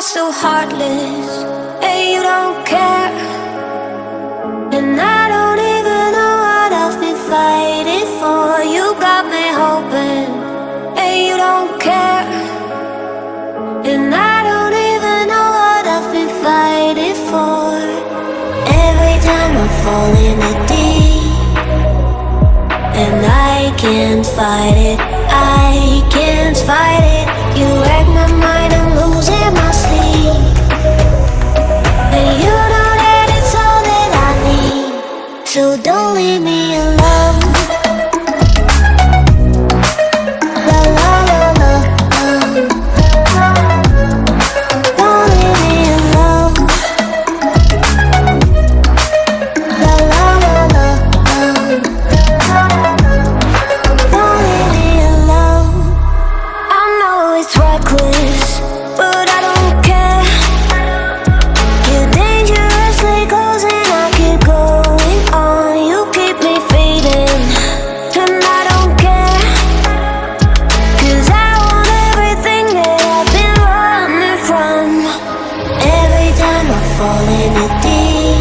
are so heartless, and you don't care. And I don't even know what I've been fighting for. You got me hoping, and you don't care. And I don't even know what I've been fighting for. Every time I fall in the deep, and I can't fight it, I can't fight it. You wreck my mind, I'm losing my sleep. And you know that it's all that I need, so don't leave me alone. La la la la, don't leave me alone. La la la la, don't leave me alone. I know it's reckless, but I don't care. You're dangerously close and I keep going on. You keep me fading, and I don't care. 'Cause I want everything that I've been running from. Every time I fall in the deep,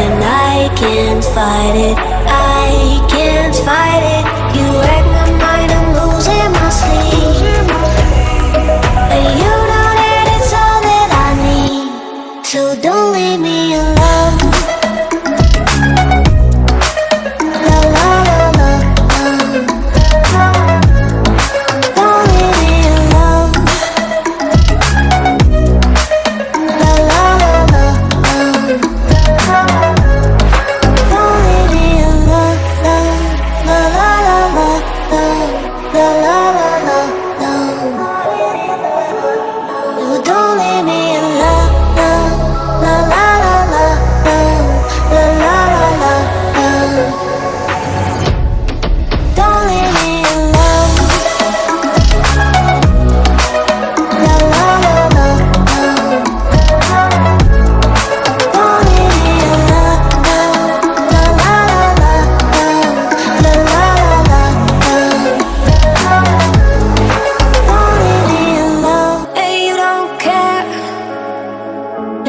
and I can't fight it, I can't fight it. You wreck my mind, I'm losing my sleep. And you know that it's all that I need, so don't leave me alone. La la la la, don't leave me alone. La la la la, don't leave me alone. La la la la, la la la la, no, don't leave me alone. La la la la, la la la la, don't leave me alone. La la la la, don't leave me alone. La la la la, la la la la, don't leave me alone. And you don't care,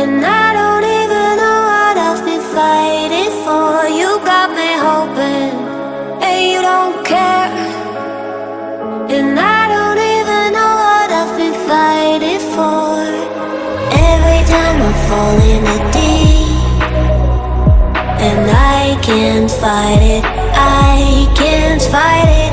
and I don't even know what I've been fighting for. You got me hoping, and you don't care. And I don't even know what I've been fighting for. Every time I fall in the deep, and I can't fight it, I can't fight it.